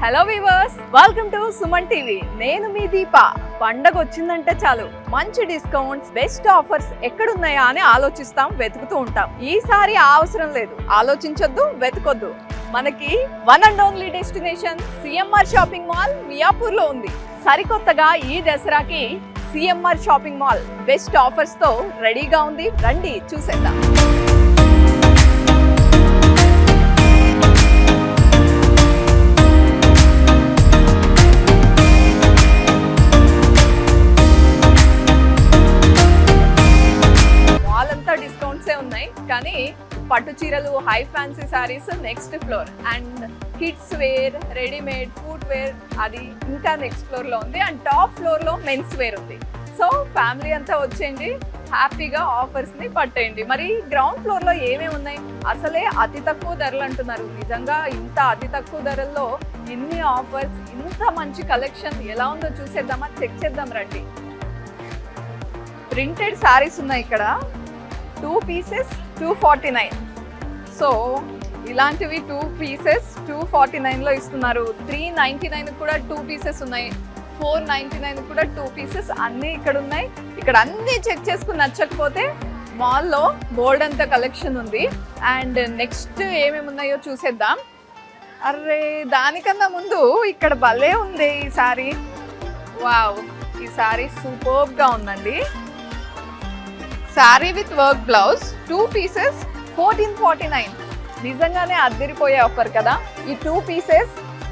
Hello weavers, welcome to Suman TV. నేను మీ దీప. పండగ వచ్చిందంటే చాలు మంచి డిస్కౌంట్స్, బెస్ట్ ఆఫర్స్ ఎక్కడున్నాయా అని ఆలోచిస్తాం, వెతుకుతూ ఉంటాం. ఈసారి ఆ అవసరం లేదు, ఆలోచించొద్దు, వెతకొద్దు. మనకి one and only destination CMR shopping mall Miyapur లో ఉంది. సరికొత్తగా ఈ దసరాకి CMR shopping mall best offers తో రెడీగా ఉంది. రండి చూసేద్దాం. డిస్కౌంట్సే ఉన్నాయి, కానీ పట్టు చీరలు, high fancy saris next floor, and kids wear, readymade food wear అది ఇంకా నెక్స్ట్ ఫ్లోర్ లో ఉంది, అండ్ టాప్ ఫ్లోర్ లో మెన్స్ వేర్ ఉంది. సో ఫ్యామిలీ అంతా వచ్చేయండి, హ్యాపీగా ఆఫర్స్ ని పట్టేయండి. మరి గ్రౌండ్ ఫ్లోర్ లో ఏమేమి ఉన్నాయి? అసలే అతి తక్కువ ధరలు అంటున్నారు. నిజంగా ఇంత అతి తక్కువ ధరల్లో ఇన్ని ఆఫర్స్, ఇంత మంచి కలెక్షన్ ఎలా ఉందో చూసేద్దామా? చెక్ చేద్దాం రండి. ప్రింటెడ్ సారీస్ ఉన్నాయి ఇక్కడ. 2 pieces 249. సో ఇలాంటివి 2 pieces 249 లో ఇస్తున్నారు. 399 కూడా 2 pieces ఉన్నాయి. 499 కూడా 2 pieces అన్నీ ఇక్కడ ఉన్నాయి. ఇక్కడ అన్నీ చెక్ చేసుకుని నచ్చకపోతే మాల్లో బోల్డ్ అంత కలెక్షన్ ఉంది. అండ్ నెక్స్ట్ ఏమేమి ఉన్నాయో చూసేద్దాం. అరే దానికన్నా ముందు ఇక్కడ భలే ఉంది ఈ సారీ. వావ్, ఈ సారీ సూపర్గా ఉందండి. Sari with work blouse, 2 pieces 1449. నిజంగానే అద్దరిపోయే ఆఫర్ కదా. ఈ 2 pieces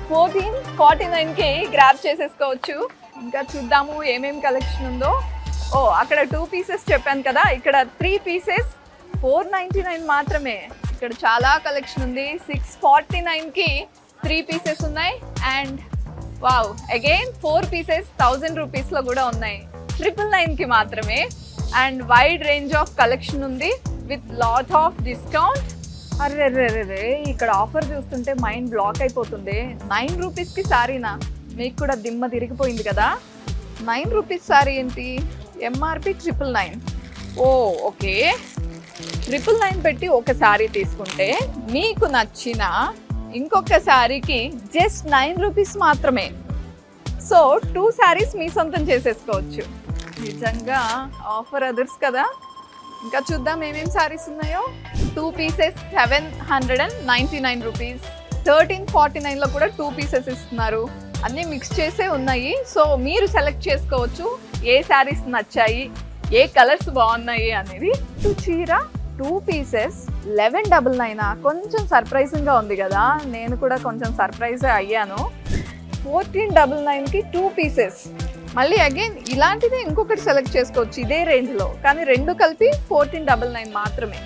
1449కి గ్రాబ్ చేసేసుకోవచ్చు. ఇంకా చూద్దాము ఏమేమి కలెక్షన్ ఉందో. అక్కడ 2 pieces చెప్పాను కదా, ఇక్కడ 3 pieces 499 మాత్రమే. ఇక్కడ చాలా కలెక్షన్ ఉంది. 649కి 3 pieces ఉన్నాయి. అండ్ వావ్, అగైన్ 4 pieces 1000 రూపీస్లో కూడా ఉన్నాయి. 999కి మాత్రమే. And wide range of collection ఉంది విత్ లాట్ ఆఫ్ డిస్కౌంట్. అర్రెర్రెర్రే, ఇక్కడ ఆఫర్ చూస్తుంటే మైండ్ బ్లాక్ అయిపోతుంది. 9 రూపీస్కి సారీనా? మీకు కూడా దిమ్మ తిరిగిపోయింది కదా. 9 రూపీస్ సారీ ఏంటి? ఎంఆర్పి 999. ఓకే, 999 పెట్టి ఒక సారీ తీసుకుంటే మీకు నచ్చిన ఇంకొక సారీకి జస్ట్ 9 రూపీస్ మాత్రమే. సో 2 సారీస్ మీ సొంతం చేసేసుకోవచ్చు. నిజంగా ఆఫర్ అదర్స్ కదా. ఇంకా చూద్దాం ఏమేమి సారీస్ ఉన్నాయో. 2 pieces 799 రూపీస్. 1349లో కూడా 2 pieces ఇస్తున్నారు. అన్నీ మిక్స్ చేసే ఉన్నాయి. సో మీరు సెలెక్ట్ చేసుకోవచ్చు ఏ సారీస్ నచ్చాయి, ఏ కలర్స్ బాగున్నాయి అనేది. చీర 2 pieces 1199. కొంచెం సర్ప్రైజింగ్గా ఉంది కదా, నేను కూడా కొంచెం సర్ప్రైజ్ అయ్యాను. 1499కి 2 pieces. మళ్ళీ అగైన్ ఇలాంటిది ఇంకొకటి సెలెక్ట్ చేసుకోవచ్చు ఇదే రేంజ్లో, కానీ రెండు కలిపి 1499 మాత్రమే.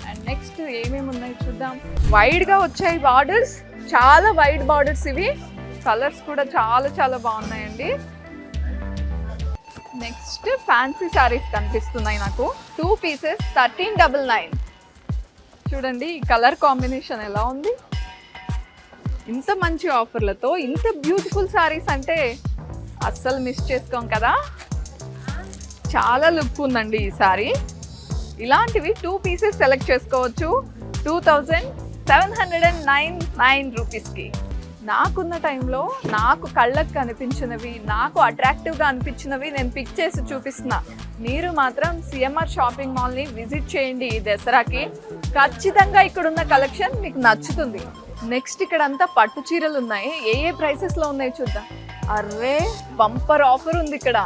అండ్ నెక్స్ట్ ఏమేమి ఉన్నాయి చూద్దాం. వైడ్గా వచ్చాయి బార్డర్స్, చాలా వైడ్ బార్డర్స్ ఇవి. కలర్స్ కూడా చాలా చాలా బాగున్నాయండి. నెక్స్ట్ ఫ్యాన్సీ శారీస్ కనిపిస్తున్నాయి నాకు. 2 pieces 1399. చూడండి ఈ కలర్ కాంబినేషన్ ఎలా ఉంది. ఇంత మంచి ఆఫర్లతో ఇంత బ్యూటిఫుల్ శారీస్ అంటే అస్సలు మిస్ చేసుకోం కదా. చాలా లుక్ ఉందండి ఈ సారీ. ఇలాంటివి 2 pieces సెలెక్ట్ చేసుకోవచ్చు 2799 రూపీస్కి. నాకున్న టైంలో నాకు కళ్ళకు కనిపించినవి, నాకు అట్రాక్టివ్గా అనిపించినవి నేను పిక్ చేసి చూపిస్తున్నా. మీరు మాత్రం సిఎంఆర్ షాపింగ్ మాల్ని విజిట్ చేయండి ఈ దసరాకి. ఖచ్చితంగా ఇక్కడున్న కలెక్షన్ మీకు నచ్చుతుంది. నెక్స్ట్ ఇక్కడ అంతా పట్టు చీరలు ఉన్నాయి. ఏ ప్రైసెస్లో ఉన్నాయి చూద్దాం. అర్రే బంపర్ ఆఫర్ ఉంది ఇక్కడ.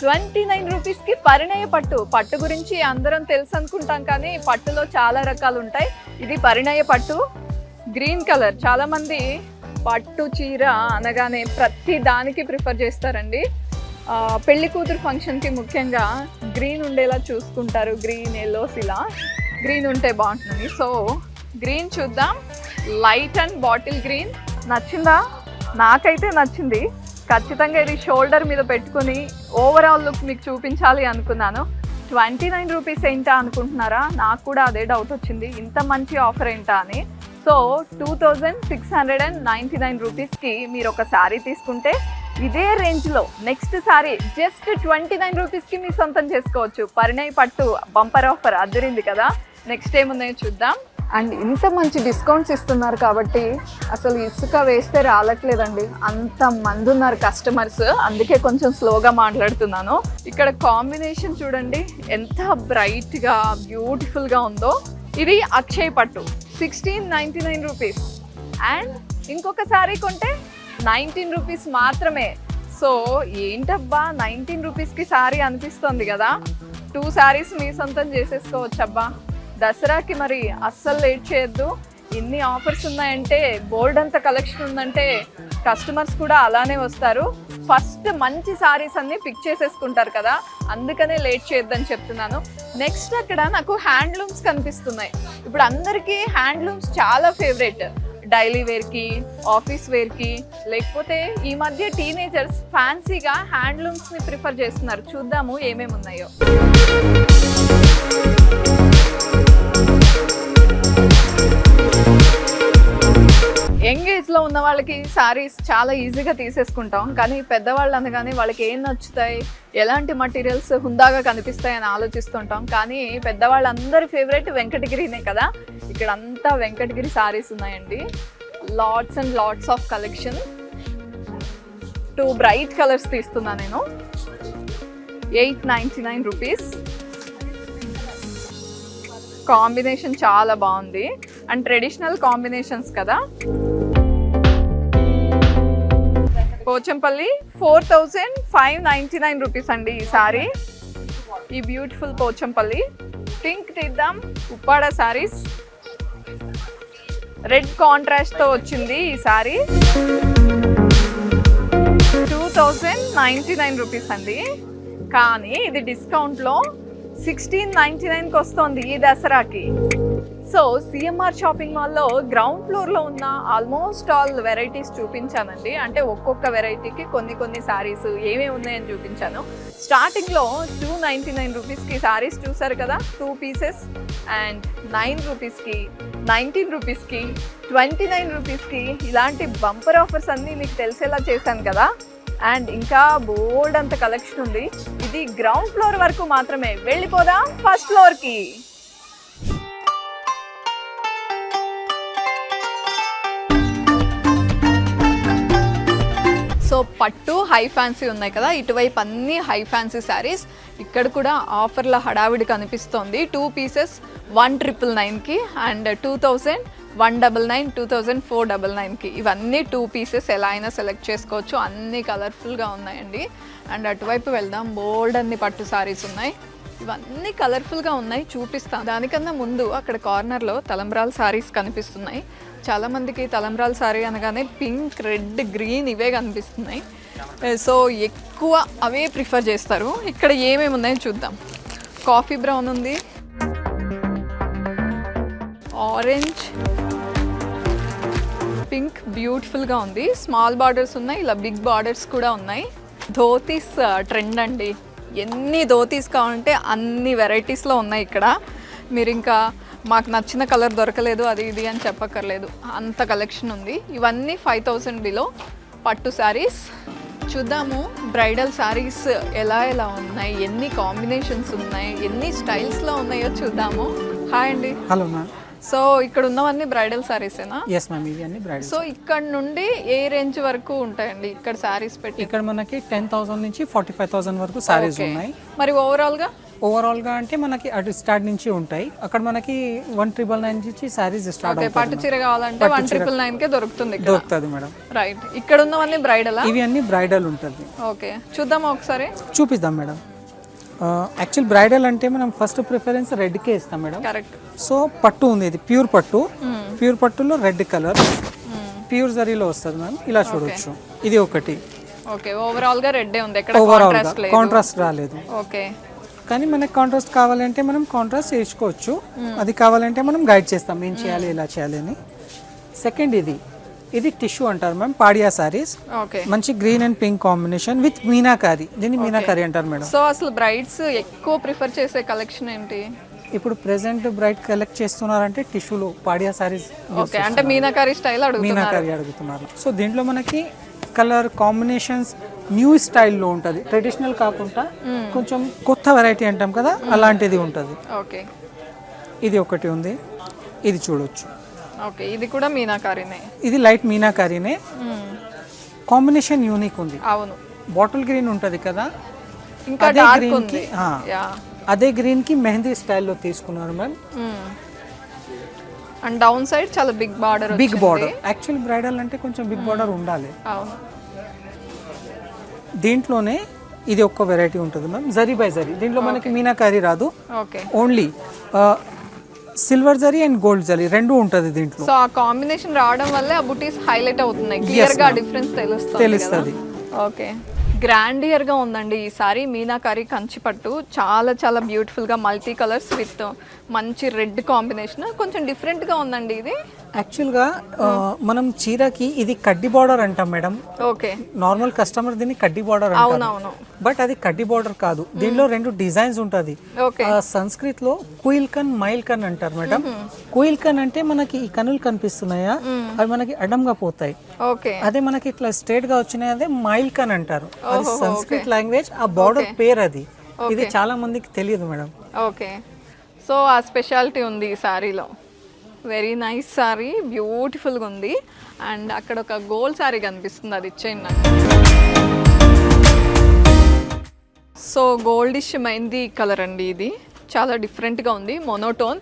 29 రూపీస్కి పరిణయ పట్టు. పట్టు గురించి అందరం తెలుసు అనుకుంటాం, కానీ పట్టులో చాలా రకాలు ఉంటాయి. ఇది పరిణయ పట్టు, గ్రీన్ కలర్. చాలామంది పట్టు చీర అనగానే ప్రతి దానికి ప్రిఫర్ చేస్తారండి. పెళ్లి కూతురు ఫంక్షన్కి ముఖ్యంగా గ్రీన్ ఉండేలా చూసుకుంటారు. గ్రీన్, ఎల్లోస్, ఇలా గ్రీన్ ఉంటే బాగుంటుంది. సో గ్రీన్ చూద్దాం. Light and bottle green. నచ్చిందా? నాకైతే నచ్చింది. ఖచ్చితంగా ఇది షోల్డర్ మీద పెట్టుకుని ఓవరాల్ లుక్ మీకు చూపించాలి అనుకున్నాను. 29 రూపీస్ ఏంటా అనుకుంటున్నారా? నాకు కూడా అదే డౌట్ వచ్చింది, ఇంత మంచి ఆఫర్ ఏంటా అని. సో 2699 రూపీస్కి మీరు ఒక శారీ తీసుకుంటే ఇదే రేంజ్లో నెక్స్ట్ శారీ జస్ట్ 29 రూపీస్కి మీ సొంతం చేసుకోవచ్చు. పరిణయ్ పట్టు బంపర్ ఆఫర్ అదిరింది కదా. నెక్స్ట్ ఏమున్నాయో చూద్దాం. అండ్ ఇంత మంచి డిస్కౌంట్స్ ఇస్తున్నారు కాబట్టి అసలు ఇసుక వేస్తే రాలట్లేదండి, అంత మంది ఉన్నారు కస్టమర్స్, అందుకే కొంచెం స్లోగా మాట్లాడుతున్నాను. ఇక్కడ కాంబినేషన్ చూడండి ఎంత బ్రైట్గా బ్యూటిఫుల్గా ఉందో. ఇది అక్షయ్ పట్టు 1699 రూపీస్ అండ్ ఇంకొక సారీ కొంటే 19 రూపీస్ మాత్రమే. సో ఏంటబ్బా 19 రూపీస్కి సారీ అనిపిస్తుంది కదా, 2 సారీస్ మీ సొంతం చేసేసుకోవచ్చబ్బా. దసరాకి మరి అస్సలు లేట్ చేయొద్దు, ఇన్ని ఆఫర్స్ ఉన్నాయంటే బోల్డ్ అంత కలెక్షన్ ఉందంటే కస్టమర్స్ కూడా అలానే వస్తారు. ఫస్ట్ మంచి సారీస్ అన్ని పిక్ చేసేసుకుంటారు కదా, అందుకనే లేట్ చేయొద్దని చెప్తున్నాను. నెక్స్ట్ అక్కడ నాకు హ్యాండ్లూమ్స్ కనిపిస్తున్నాయి. ఇప్పుడు అందరికీ హ్యాండ్లూమ్స్ చాలా ఫేవరెట్, డైలీ వేర్కి, ఆఫీస్ వేర్కి, లేకపోతే ఈ మధ్య టీనేజర్స్ ఫ్యాన్సీగా హ్యాండ్లూమ్స్ని ప్రిఫర్ చేస్తున్నారు. చూద్దాము ఏమేమి ఉన్నాయో. యంగ్ ఏజ్లో ఉన్న వాళ్ళకి సారీస్ చాలా ఈజీగా తీసేసుకుంటాం, కానీ పెద్దవాళ్ళు అనగానే వాళ్ళకి ఏం నచ్చుతాయి, ఎలాంటి మటీరియల్స్ హుందాగా కనిపిస్తాయి అని ఆలోచిస్తుంటాం. కానీ పెద్దవాళ్ళందరి ఫేవరెట్ వెంకటగిరినే కదా. ఇక్కడ అంతా వెంకటగిరి సారీస్ ఉన్నాయండి, lots and lots of collection. 2 bright colours తీస్తున్నా నేను, 899 రూపీస్. కాంబినేషన్ చాలా బాగుంది అండ్ ట్రెడిషనల్ కాంబినేషన్స్ కదా. పోచంపల్లి 4599 రూపీస్ అండి ఈ సారీ. ఈ బ్యూటిఫుల్ పోచంపల్లి. పింక్ తీద్దాం, ఉప్పాడ సారీస్, రెడ్ కాంట్రాస్ట్తో వచ్చింది ఈ సారీ. 2099 రూపీస్ అండి, కానీ ఇది డిస్కౌంట్లో 1699కి వస్తుంది ఈ దసరాకి. సో సిఎంఆర్ షాపింగ్ మాల్లో గ్రౌండ్ ఫ్లోర్లో ఉన్న ఆల్మోస్ట్ ఆల్ వెరైటీస్ చూపించానండి. అంటే ఒక్కొక్క వెరైటీకి కొన్ని సారీస్ ఏమేమి ఉన్నాయని చూపించాను. స్టార్టింగ్లో 299 రూపీస్కి సారీస్ చూసారు కదా, 2 పీసెస్ అండ్ 9 రూపీస్కి, 19 రూపీస్కి, 29 రూపీస్కి ఇలాంటి బంపర్ ఆఫర్స్ అన్నీ మీకు తెలిసేలా చేశాను కదా. అండ్ ఇంకా బోల్డ్ అంత కలెక్షన్ ఉంది. ఇది గ్రౌండ్ ఫ్లోర్ వరకు మాత్రమే, వెళ్ళిపోదాం ఫస్ట్ ఫ్లోర్కి. సో పట్టు హై ఫ్యాన్సీ ఉన్నాయి కదా, ఇటువైపు అన్ని హై ఫ్యాన్సీ శారీస్. ఇక్కడ కూడా ఆఫర్ల హడావిడి కనిపిస్తోంది. 2 పీసెస్ 1999కి అండ్ 2000, 199, 2000, 499కి. ఇవన్నీ 2 పీసెస్ ఎలా అయినా సెలెక్ట్ చేసుకోవచ్చు, అన్నీ కలర్ఫుల్గా ఉన్నాయండి. అండ్ అటువైపు వెళ్దాం, బోల్డ్ అన్ని పట్టు సారీస్ ఉన్నాయి, ఇవన్నీ కలర్ఫుల్గా ఉన్నాయి, చూపిస్తాను. దానికన్నా ముందు అక్కడ కార్నర్లో తలంబ్రాల సారీస్ కనిపిస్తున్నాయి. చాలామందికి తలంబ్రాల సారీ అనగానే పింక్, రెడ్, గ్రీన్ ఇవే కనిపిస్తున్నాయి. సో ఎక్కువ అవే ప్రిఫర్ చేస్తారు. ఇక్కడ ఏమేమి ఉన్నాయో చూద్దాం. కాఫీ బ్రౌన్ ఉంది, ఆరెంజ్, పింక్ బ్యూటిఫుల్గా ఉంది. స్మాల్ బార్డర్స్ ఉన్నాయి, ఇలా బిగ్ బార్డర్స్ కూడా ఉన్నాయి. ధోతీస్ ట్రెండ్ అండి, ఎన్ని ధోతీస్ కావాలంటే అన్ని వెరైటీస్లో ఉన్నాయి ఇక్కడ. మీరు ఇంకా మాకు నచ్చిన కలర్ దొరకలేదు అది ఇది అని చెప్పక్కర్లేదు, అంత కలెక్షన్ ఉంది. ఇవన్నీ 5000 బిలో పట్టు శారీస్. చూద్దాము బ్రైడల్ శారీస్ ఎలా ఉన్నాయి, ఎన్ని కాంబినేషన్స్ ఉన్నాయి, ఎన్ని స్టైల్స్లో ఉన్నాయో చూద్దాము. హాయ్ అండి. Hello ma'am. సో ఇక్కడ ఉన్నవన్నీ బ్రైడల్ శారీసేనా? ఎస్ మ్యామ్, ఇవి అన్ని బ్రైడల్. సో ఇక్కడ నుండి ఏ రేంజ్ వరకు ఉంటాయండి ఇక్కడ శారీస్ పెట్టి? ఇక్కడ మనకి 10,000 నుంచి 45,000 వరకు శారీస్ ఉన్నాయి. మరి ఓవరాల్గా అంటే మనకి అటు స్టార్ట్ నుంచి ఉంటాయి. అక్కడ మనకి 1999 నుంచి శారీస్ స్టార్ట్ అవుతాయి. పట్టు చీర కావాలంటే 1999కే దొరుకుతుంది మేడం. రైట్. ఇక్కడ ఉన్నవన్నీ బ్రైడల్? ఇవి అన్ని బ్రైడల్ ఉంటుంది. ఓకే, చూద్దామా ఒకసారి? చూపిద్దాం మేడం. యాక్చువల్ బ్రైడల్ అంటే మనం ఫస్ట్ ప్రిఫరెన్స్ రెడ్కే ఇస్తాం మేడం. కరెక్ట్. సో పట్టు ఉంది, ఇది ప్యూర్ పట్టు. ప్యూర్ పట్టులో రెడ్ కలర్ ప్యూర్ జరీలో వస్తుంది మ్యామ్, ఇలా చూడొచ్చు. ఇది ఒకటి. ఓకే, ఓవరాల్గా రెడ్డే ఉంది, ఎక్కడ కాంట్రాస్ట్ రాలేదు. ఓకే, కానీ మనకి కాంట్రాస్ట్ కావాలంటే మనం కాంట్రాస్ట్ వేసుకోవచ్చు, అది కావాలంటే మనం గైడ్ చేస్తాం ఏం చేయాలి ఎలా చేయాలి అని. సెకండ్ ఇది టిష్యూ అంటారు మ్యామ్, పాడియా సారీస్. మంచి green and pink combination with meenakari, దీన్ని మీనాకారి అంటారు మేడం. సో అసలు బ్రైడ్స్ ఎక్కువ ప్రిఫర్ చేసే కలెక్షన్ ఏంటి ఇప్పుడు? ప్రెసెంట్ బ్రైడ్ కలెక్ట్ చేస్తున్నారంటే టిష్యూలో పాడియా సారీస్. ఓకే, అంటే మీనాకారి స్టైల్ అడుగుతున్నారు. సో దీంట్లో మనకి కలర్ కాంబినేషన్స్ న్యూ స్టైల్లో ఉంటుంది, ట్రెడిషనల్ కాకుండా కొంచెం కొత్త వెరైటీ అంటాం కదా అలాంటిది ఉంటుంది. ఓకే, ఇది ఒకటి ఉంది. ఇది చూడొచ్చు. ఓకే, ఇది కూడా మీనాకారీనే. ఇది లైట్ మీనాకారీనే, కాంబినేషన్ యూనిక్ ఉంది. అవును, బాటిల్ గ్రీన్ ఉంటుంది కదా, ఇంకా అదే డార్క్ గ్రీన్ ఉంది. కి అదే గ్రీన్ కి మెహందీ స్టైల్లో తీసుకున్నారు మ్యామ్. అండ్ డౌన్ సైడ్ చాలా big border, big border. Actual bridal అంటే కొంచెం బిగ్ బార్డర్ ఉండాలి. అవును, దీంట్లోనే ఇది ఒక్క వెరైటీ ఉంటుంది మ్యామ్, జరీ బై జరీ. దీంట్లో మనకి మీనాకారీ రాదు, okay, only silver zari and gold zari రెండు ఉంటుంది దీంట్లో. సో ఆ కాంబినేషన్ రావడం వల్ల ఆ బుటీస్ హైలైట్ అవుతున్నాయి, క్లియర్ గా డిఫరెన్స్ తెలుస్తుంది. ఓకే, గ్రాండియర్ గా ఉందండి ఈ సారీ. మీనాకారీ కంచి పట్టు, చాలా చాలా బ్యూటిఫుల్ గా మల్టీ కలర్స్ విత్ మంచి రెడ్ కాంబినేషన్, కొంచెం డిఫరెంట్ గా ఉందండి ఇది. యాక్చువల్గా మనం చీరకి ఇది కడ్డీ బార్డర్ అంటాం మేడం. ఓకే, నార్మల్ కస్టమర్ దీన్ని కడ్డీ బార్డర్ అంటారు, అవునవును, బట్ అది కడ్డీ బార్డర్ కాదు. దీనిలో రెండు డిజైన్స్ ఉంటుంది. సంస్కృత్ లో కుయిల్కన్ మైల్కన్ అంటారు మేడం. కుయిల్కన్ అంటే మనకి ఈ కనులు కనిపిస్తున్నాయా, అవి మనకి అడ్డంగా పోతాయి. ఓకే, అదే మనకి ఇట్లా స్ట్రేట్ గా వచ్చినాయి, అదే మైల్కన్ అంటారు. అది సంస్కృత్ లాంగ్వేజ్, ఆ బార్డర్ పేరు అది. ఇది చాలా మందికి తెలియదు మేడం. ఓకే, సో ఆ స్పెషాలిటీ ఉంది ఈ సారీలో. వెరీ నైస్ సారీ, బ్యూటిఫుల్గా ఉంది. అండ్ అక్కడ ఒక గోల్డ్ సారీ కనిపిస్తుంది, అది ఇచ్చేయండి నాకు. సో గోల్డిష్ మెహందీ కలర్ అండి ఇది, చాలా డిఫరెంట్గా ఉంది, మొనోటోన్.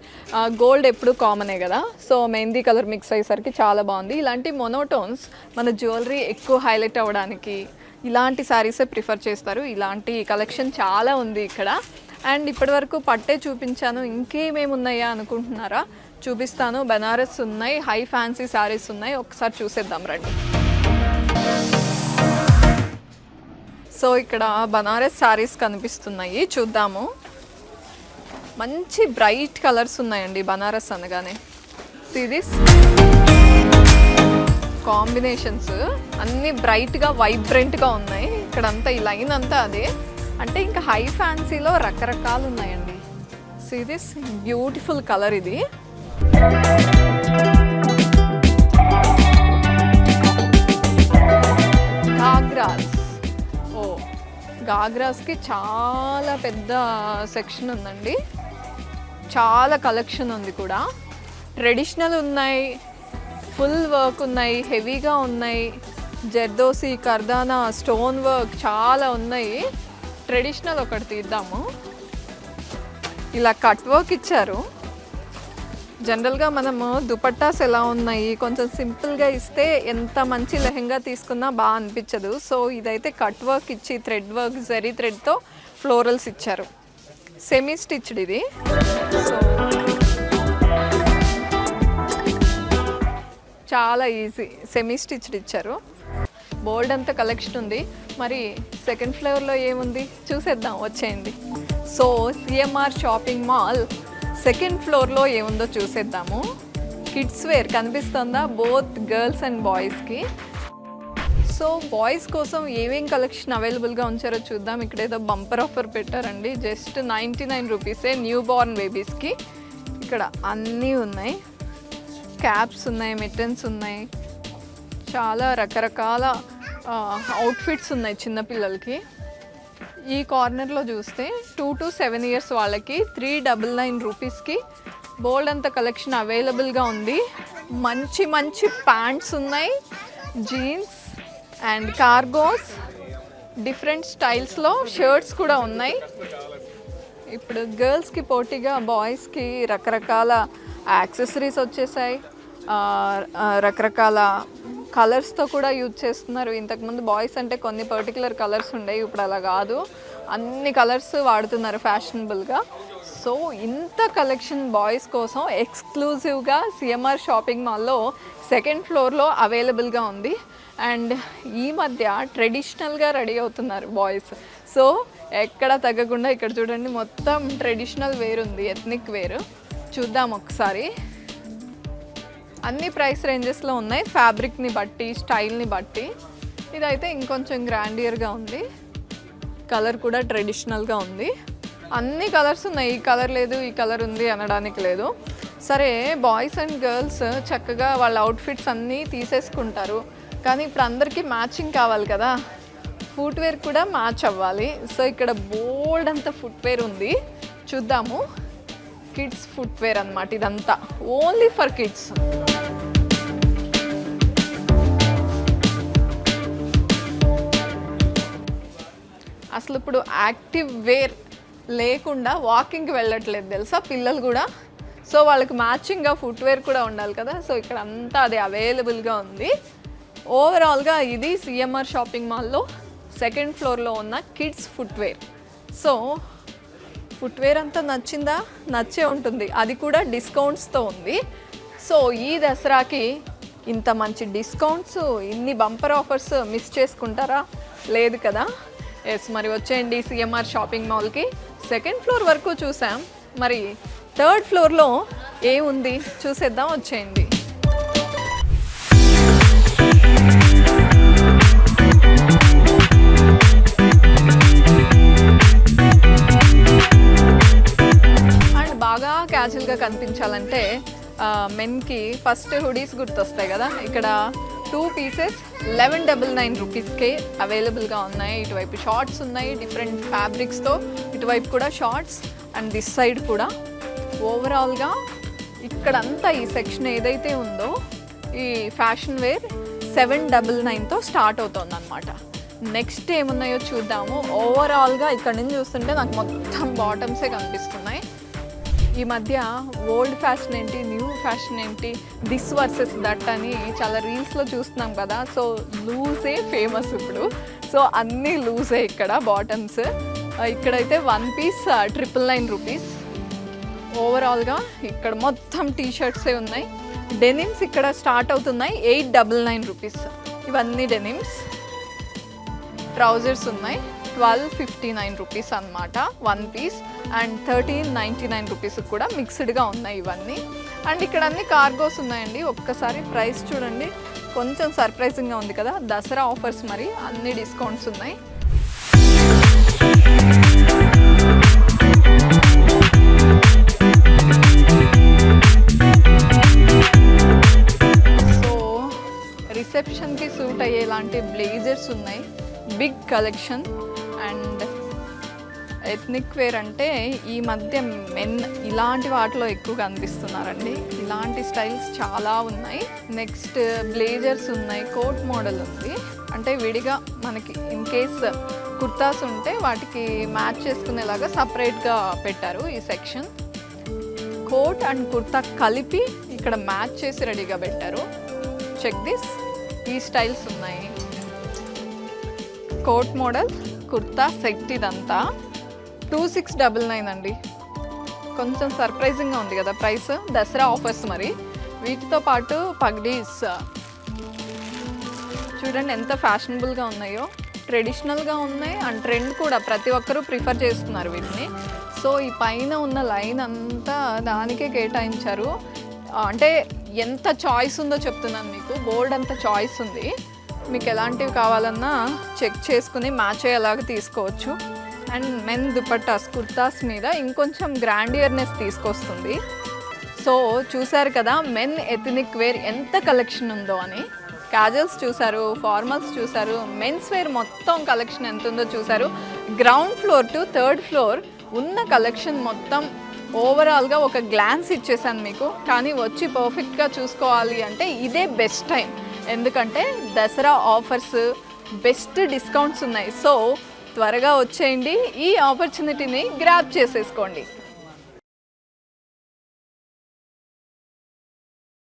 గోల్డ్ ఎప్పుడు కామనే కదా, సో మెహందీ కలర్ మిక్స్ అయ్యేసరికి చాలా బాగుంది. ఇలాంటి మొనోటోన్స్ మన జ్యువెలరీ ఎక్కువ హైలైట్ అవ్వడానికి ఇలాంటి శారీసే ప్రిఫర్ చేస్తారు. ఇలాంటి కలెక్షన్ చాలా ఉంది ఇక్కడ. అండ్ ఇప్పటివరకు పట్టే చూపించాను, ఇంకేమేమి ఉన్నాయా అనుకుంటున్నారా? చూపిస్తాను. బనారస్ ఉన్నాయి, హై ఫ్యాన్సీ శారీస్ ఉన్నాయి, ఒకసారి చూసేద్దాం రండి. సో ఇక్కడ బనారస్ శారీస్ కనిపిస్తున్నాయి, చూద్దాము. మంచి బ్రైట్ కలర్స్ ఉన్నాయండి బనారస్ అనగానే. సీ దిస్ కాంబినేషన్స్ అన్నీ బ్రైట్గా వైబ్రెంట్గా ఉన్నాయి. ఇక్కడంతా ఈ లైన్ అంతా అదే, అంటే ఇంకా హై ఫ్యాన్సీలో రకరకాలు ఉన్నాయండి. సీ దిస్ బ్యూటిఫుల్ కలర్ ఇది. గాగ్రాస్, గాగ్రాస్కి చాలా పెద్ద సెక్షన్ ఉందండి, చాలా కలెక్షన్ ఉంది కూడా. ట్రెడిషనల్ ఉన్నాయి, ఫుల్ వర్క్ ఉన్నాయి, హెవీగా ఉన్నాయి, జర్దోసి, కర్దానా, స్టోన్ వర్క్ చాలా ఉన్నాయి. ట్రెడిషనల్ ఒకటి తీద్దాము. ఇలా కట్ వర్క్ ఇచ్చారు. జనరల్గా మనము దుపట్టాస్ ఎలా ఉన్నాయి, కొంచెం సింపుల్గా ఇస్తే ఎంత మంచి లెహెంగా తీసుకున్నా బాగా అనిపించదు. సో ఇదైతే కట్ వర్క్ ఇచ్చి థ్రెడ్ వర్క్, జరీ థ్రెడ్తో ఫ్లోరల్స్ ఇచ్చారు. సెమీ స్టిచ్డ్ ఇది. సో చాలా ఈజీ, సెమీ స్టిచ్డ్ ఇచ్చారు. బోల్డ్ అంతా కలెక్షన్ ఉంది. మరి సెకండ్ ఫ్లోర్లో ఏముంది చూసేద్దాం, వచ్చేయండి. So CMR shopping mall second ఫ్లోర్లో ఏముందో చూసేద్దాము. కిడ్స్ వేర్ కనిపిస్తుందా, బోత్ గర్ల్స్ అండ్ బాయ్స్కి. సో బాయ్స్ కోసం ఏమేం కలెక్షన్ అవైలబుల్గా ఉంచారో చూద్దాం. ఇక్కడ ఏదో బంపర్ ఆఫర్ పెట్టారండి, జస్ట్ 99 రూపీసే న్యూ బార్న్ బేబీస్కి. ఇక్కడ అన్నీ ఉన్నాయి, క్యాప్స్ ఉన్నాయి, మిట్టన్స్ ఉన్నాయి, చాలా రకరకాల అవుట్ఫిట్స్ ఉన్నాయి చిన్నపిల్లలకి. ఈ కార్నర్లో చూస్తే 2 to 7 years వాళ్ళకి 399 రూపీస్కి బోల్డ్ అంత కలెక్షన్ అవైలబుల్గా ఉంది. మంచి మంచి ప్యాంట్స్ ఉన్నాయి, జీన్స్ అండ్ కార్గోస్, డిఫరెంట్ స్టైల్స్లో షర్ట్స్ కూడా ఉన్నాయి. ఇప్పుడు గర్ల్స్కి పోటీగా బాయ్స్కి రకరకాల యాక్సెసరీస్ వచ్చేసాయి, రకరకాల కలర్స్తో కూడా యూజ్ చేస్తున్నారు. ఇంతకుముందు బాయ్స్ అంటే కొన్ని పర్టికులర్ కలర్స్ ఉండేవి, ఇప్పుడు అలా కాదు, అన్ని కలర్స్ వాడుతున్నారు ఫ్యాషనబుల్గా. సో ఇంత కలెక్షన్ బాయ్స్ కోసం ఎక్స్క్లూజివ్గా సిఎంఆర్ షాపింగ్ మాల్లో సెకండ్ ఫ్లోర్లో అవైలబుల్గా ఉంది. అండ్ ఈ మధ్య ట్రెడిషనల్గా రెడీ అవుతున్నారు బాయ్స్. సో ఎక్కడ తగ్గకుండా ఇక్కడ చూడండి, మొత్తం ట్రెడిషనల్ వేర్ ఉంది, ఎథ్నిక్ వేర్. చూద్దాం ఒకసారి. అన్ని ప్రైస్ రేంజెస్లో ఉన్నాయి, ఫ్యాబ్రిక్ని బట్టి, స్టైల్ని బట్టి. ఇదైతే ఇంకొంచెం గ్రాండియర్గా ఉంది, కలర్ కూడా ట్రెడిషనల్గా ఉంది. అన్ని కలర్స్ ఉన్నాయి, ఈ కలర్ లేదు, ఈ కలర్ ఉంది అనడానికి లేదు. సరే, బాయ్స్ అండ్ గర్ల్స్ చక్కగా వాళ్ళ అవుట్ఫిట్స్ అన్నీ తీసేసుకుంటారు, కానీ ఇప్పుడు అందరికీ మ్యాచింగ్ కావాలి కదా, ఫుట్వేర్ కూడా మ్యాచ్ అవ్వాలి. సో ఇక్కడ బోల్డ్ అంత ఫుట్వేర్ ఉంది, చూద్దాము. కిడ్స్ ఫుట్వేర్ అన్నమాట ఇదంతా, ఓన్లీ ఫర్ కిడ్స్. అసలు ఇప్పుడు యాక్టివ్ వేర్ లేకుండా వాకింగ్కి వెళ్ళట్లేదు తెలుసా పిల్లలు కూడా. సో వాళ్ళకి మ్యాచింగ్గా ఫుట్వేర్ కూడా ఉండాలి కదా. సో ఇక్కడ అంతా అది అవైలబుల్గా ఉంది. ఓవరాల్గా ఇది సిఎంఆర్ షాపింగ్ మాల్లో సెకండ్ ఫ్లోర్లో ఉన్న కిడ్స్ ఫుట్వేర్. సో ఫుట్వేర్ అంతా నచ్చిందా? నచ్చే ఉంటుంది, అది కూడా డిస్కౌంట్స్తో ఉంది. సో ఈ దసరాకి ఇంత మంచి డిస్కౌంట్స్, ఇన్ని బంపర్ ఆఫర్స్ మిస్ చేసుకుంటారా? లేదు కదా. ఎస్, మరి వచ్చేయండి సిఎంఆర్ షాపింగ్ మాల్కి. సెకండ్ ఫ్లోర్ వరకు చూసాం, మరి థర్డ్ ఫ్లోర్లో ఏముంది చూసేద్దాం, వచ్చేయండి. అండ్ బాగా క్యాజువల్గా కనిపించాలంటే మెన్కి ఫస్ట్ హుడీస్ గుర్తొస్తాయి కదా. ఇక్కడ 2 పీసెస్ 1199 రూపీస్కే అవైలబుల్గా ఉన్నాయి. ఇటువైపు షార్ట్స్ ఉన్నాయి డిఫరెంట్ ఫ్యాబ్రిక్స్తో, ఇటువైపు కూడా షార్ట్స్ అండ్ దిస్ సైడ్ కూడా. ఓవరాల్గా ఇక్కడంతా ఈ సెక్షన్ ఏదైతే ఉందో ఈ ఫ్యాషన్ వేర్ 799తో స్టార్ట్ అవుతుంది అనమాట. నెక్స్ట్ ఏమున్నాయో చూద్దాము. ఓవరాల్గా ఇక్కడ నుంచి చూస్తుంటే నాకు మొత్తం బాటమ్సే కనిపిస్తున్నాయి. ఈ మధ్య ఓల్డ్ ఫ్యాషన్ ఏంటి, న్యూ ఫ్యాషన్ ఏంటి, దిస్ వర్సెస్ దట్ అని చాలా రీల్స్లో చూస్తున్నాం కదా. సో లూజే ఫేమస్ ఇప్పుడు. సో అన్నీ లూజే ఇక్కడ బాటమ్స్. ఇక్కడైతే 1 పీస్ 999 రూపీస్. ఓవరాల్గా ఇక్కడ మొత్తం టీ షర్ట్సే ఉన్నాయి. డెనిమ్స్ ఇక్కడ స్టార్ట్ అవుతున్నాయి 899 రూపీస్. ఇవన్నీ డెనిమ్స్. ట్రౌజర్స్ ఉన్నాయి 1259 రూపీస్ అనమాట 1 పీస్. అండ్ 1399 రూపీస్ కూడా మిక్స్డ్గా ఉన్నాయి ఇవన్నీ. అండ్ ఇక్కడ అన్ని కార్గోస్ ఉన్నాయండి. ఒక్కసారి ప్రైస్ చూడండి, కొంచెం సర్ప్రైజింగ్గా ఉంది కదా. దసరా ఆఫర్స్, మరి అన్ని డిస్కౌంట్స్ ఉన్నాయి. సో రిసెప్షన్కి సూట్ అయ్యేలాంటి బ్లేజర్స్ ఉన్నాయి, big collection. And ethnic wear అంటే ఈ మధ్య మెన్ ఇలాంటి వాటిలో ఎక్కువ కనిపిస్తున్నారండి. ఇలాంటి స్టైల్స్ చాలా ఉన్నాయి. నెక్స్ట్ బ్లేజర్స్ ఉన్నాయి, కోట్ మోడల్ ఉంది. అంటే విడిగా మనకి ఇన్ కేస్ కుర్తాస్ ఉంటే వాటికి మ్యాచ్ చేసుకునేలాగా సపరేట్గా పెట్టారు ఈ సెక్షన్. కోట్ అండ్ కుర్తా కలిపి ఇక్కడ మ్యాచ్ చేసి రెడీగా పెట్టారు. చెక్ దిస్, ఈ స్టైల్స్ ఉన్నాయి. కోట్ మోడల్ కుర్తా సెట్ ఇదంతా 2699 అండి. కొంచెం సర్ప్రైజింగ్గా ఉంది కదా ప్రైస్. దసరా ఆఫర్స్ మరి. వీటితో పాటు పగ్డీస్ చూడండి ఎంత ఫ్యాషనబుల్గా ఉన్నాయో, ట్రెడిషనల్గా ఉన్నాయి అండ్ ట్రెండ్ కూడా. ప్రతి ఒక్కరూ ప్రిఫర్ చేస్తున్నారు వీటిని. సో ఈ పైన ఉన్న లైన్ అంతా దానికే కేటాయించారు. అంటే ఎంత చాయిస్ ఉందో చెప్తున్నాను మీకు. బోర్డ్ అంత చాయిస్ ఉంది. మీకు ఎలాంటివి కావాలన్నా చెక్ చేసుకుని మ్యాచ్ అయ్యేలాగా తీసుకోవచ్చు. అండ్ మెన్ దుపట్టాస్ కుర్తాస్ మీద ఇంకొంచెం గ్రాండియర్నెస్ తీసుకొస్తుంది. సో చూసారు కదా మెన్ ఎథనిక్ వేర్ ఎంత కలెక్షన్ ఉందో అని. క్యాజువల్స్ చూసారు, ఫార్మల్స్ చూసారు, మెన్స్ వేర్ మొత్తం కలెక్షన్ ఎంత ఉందో చూసారు. Ground floor to third floor ఉన్న కలెక్షన్ మొత్తం ఓవరాల్గా ఒక గ్లాన్స్ ఇచ్చేసాను మీకు. కానీ వచ్చి పర్ఫెక్ట్గా చూసుకోవాలి అంటే ఇదే బెస్ట్ టైం. ఎందుకంటే దసరా ఆఫర్స్, బెస్ట్ డిస్కౌంట్స్ ఉన్నాయి. సో త్వరగా వచ్చేయండి, ఈ ఆపర్చునిటీని గ్రాబ్ చేసేసుకోండి.